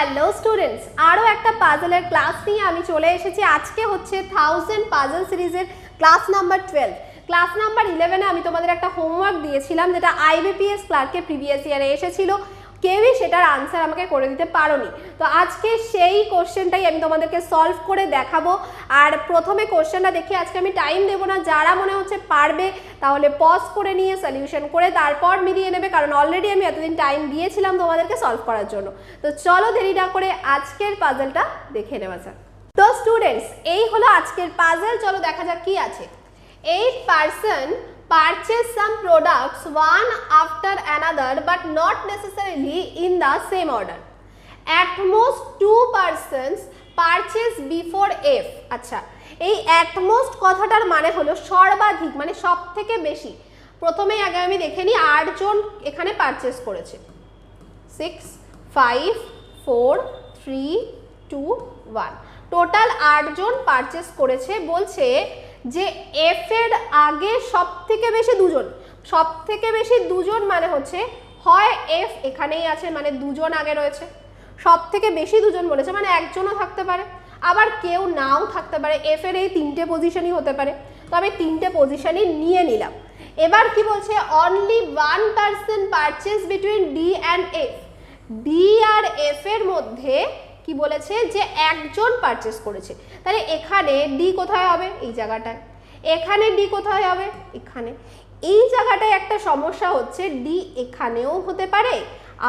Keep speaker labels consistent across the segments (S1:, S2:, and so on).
S1: Hello students, আরও একটা পাজলের class নিয়ে আমি চলে এসেছি। আজকে হচ্ছে 1000 পাজল সিরিজের ক্লাস নাম্বার 12। ক্লাস নাম্বার 11-এ আমি তোমাদের একটা হোমওয়ার্ক দিয়েছিলাম যেটা আইবিপিএস ক্লার্কের প্রিভিয়াস ইয়ারে এসেছিল, কেউই সেটার আনসার আমাকে করে দিতে পারোনি। তো আজকে সেই কোশ্চেনটাই আমি তোমাদেরকে সলভ করে দেখাবো। আর প্রথমে কোশ্চেনটা দেখে আজকে আমি টাইম দেবো না, যারা মনে হচ্ছে পারবে তাহলে পজ করে নিয়ে সলিউশন করে তারপর মিলিয়ে নেবে, কারণ অলরেডি আমি এতদিন টাইম দিয়েছিলাম তোমাদেরকে সলভ করার জন্য। তো চলো দেরি না করে আজকের পাজলটা দেখে নেওয়া যাক। তো স্টুডেন্টস, এই হলো আজকের পাজল। চলো দেখা যাক কি আছে। 8 person purchase some products one after another but not necessarily in the same order. At most 2 persons purchase before F. আচ্ছা, এই at most কথাটার মানে হলো সর্বাধিক, মানে সব থেকে বেশি। প্রথমেই আগে আমি দেখে নিই 8 জন এখানে পারচেস করেছে। 6, 5, 4, 3, 2, 1, টোটাল 8 জন পারচেস করেছে। বলছে যে এফ এর আগে সব থেকে বেশি দুজন, সব থেকে বেশি দুজন মানে হচ্ছে হয় এফ এখানেই আছে মানে দুজন আগে রয়েছে, সব থেকে বেশি দুজন বলেছে মানে একজনও থাকতে পারে, আবার কেউ নাও থাকতে পারে। এফ এর এই 3টে পজিশনই হতে পারে, তো আমি 3টে পজিশনই নিয়ে নিলাম। এবার কি বলছে, only 1 person purchase between D and F. D আর এফ এর মধ্যে কি বলেছে যে একজন পারচেস করেছে, তাহলে এখানে ডি কোথায় হবে? এই জায়গাটায়। এখানে ডি কোথায় হবে? এখানে। এই জায়গাটায় একটা সমস্যা হচ্ছে, ডি এখানেও হতে পারে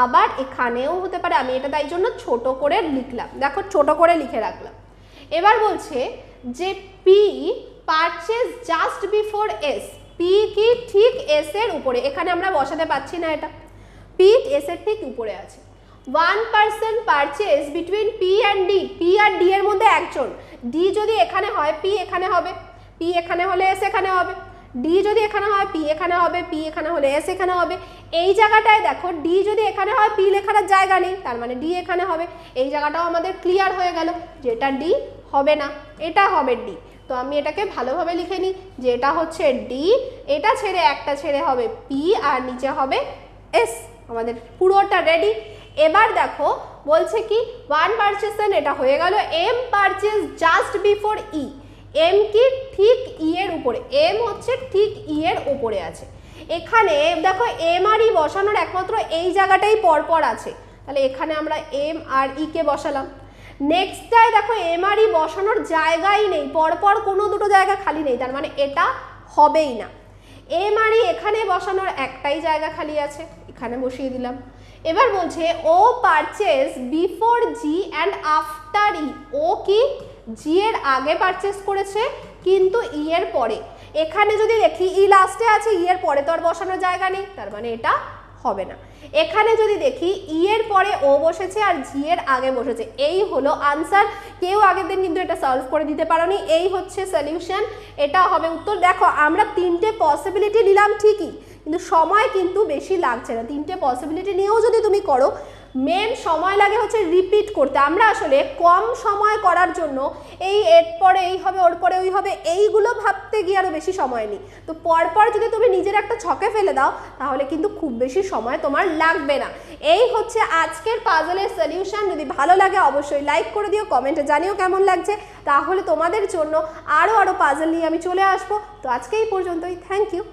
S1: আবার এখানেও হতে পারে। আমি এটা তাই জন্য ছোট করে লিখলাম, দেখো ছোট করে লিখে রাখলাম। এবার বলছে যে P purchase just before S. P কি ঠিক এস এর উপরে, এখানে আমরা বসাতে পারছি না, এটা পি এস এর ঠিক উপরে আছে। 1 person purchase between P and D. P R D এর মধ্যে একজন। D যদি এখানে হয় P এখানে হবে, P এখানে হলে S এখানে হবে। D যদি এখানে হয় P এখানে হবে, P এখানে হলে S এখানে হবে। এই জায়গাটায় দেখো D যদি এখানে হয় P লেখার জায়গা নেই, তার মানে D এখানে হবে। এই জায়গাটাও আমাদের ক্লিয়ার হয়ে গেল যে এটা D হবে না, এটা হবে D। তো আমি এটাকে ভালোভাবে লিখে নিই যে এটা হচ্ছে D, এটা ছেড়ে একটা ছেড়ে হবে P আর নিচে হবে S। আমাদের পুরোটা রেডি। এবার দেখো বলছে কি 1 পারচেসন, এটা হয়ে গেল। এম পারচেস জাস্ট বিফোর ই। এম কি ঠিক ই এর উপরে, এম হচ্ছে ঠিক ই এর উপরে আছে। এখানে দেখো এম আর ই বসানোর একমাত্র এই জায়গাটাই পরপর আছে, তাহলে এখানে আমরা এম আর ই কে বসালাম। নেক্সটটায় দেখো এম আর ই বসানোর জায়গাই নেই, পরপর কোনো দুটো জায়গা খালি নেই, তার মানে এটা হবেই না। এম আর ই এখানে বসানোর একটাই জায়গা খালি আছে, এখানে বসিয়ে দিলাম। এবার বলছে ও purchase before G and after E. ও কি জি এর আগে পারচেস করেছে কিন্তু ই এর পরে। এখানে যদি দেখি ই লাস্টে আছে, ই এর পরে তো আর বসানোর জায়গা নেই, তার মানে এটা হবে না। এখানে যদি দেখি ই এর পরে ও বসেছে আর জি এর আগে বসেছে। এই হলো আনসার। কেউ আগের দিন কিন্তু এটা সলভ করে দিতে পারোনি। এই হচ্ছে সলিউশন, এটা হবে উত্তর। দেখো আমরা 3টে পসিবিলিটি নিলাম ঠিকই, কিন্তু সময় কিন্তু বেশি লাগছে না। 3টে পসিবিলিটি নিয়েও যদি তুমি করো, মেন সময় লাগে হচ্ছে রিপিট করতে। আমরা আসলে কম সময় করার জন্য এই এর পরে এই হবে, ওর পরে ওই হবে, এইগুলো ভাবতে গিয়ে আরও বেশি সময় নিই। তো পরপর যদি তুমি নিজের একটা ছকে ফেলে দাও তাহলে কিন্তু খুব বেশি সময় তোমার লাগবে না। এই হচ্ছে আজকের পাজলের সলিউশন। যদি ভালো লাগে অবশ্যই লাইক করে দিও, কমেন্টে জানিও কেমন লাগছে, তাহলে তোমাদের জন্য আরও পাজল নিয়ে আমি চলে আসবো। তো আজকে এই পর্যন্তই, থ্যাংক ইউ।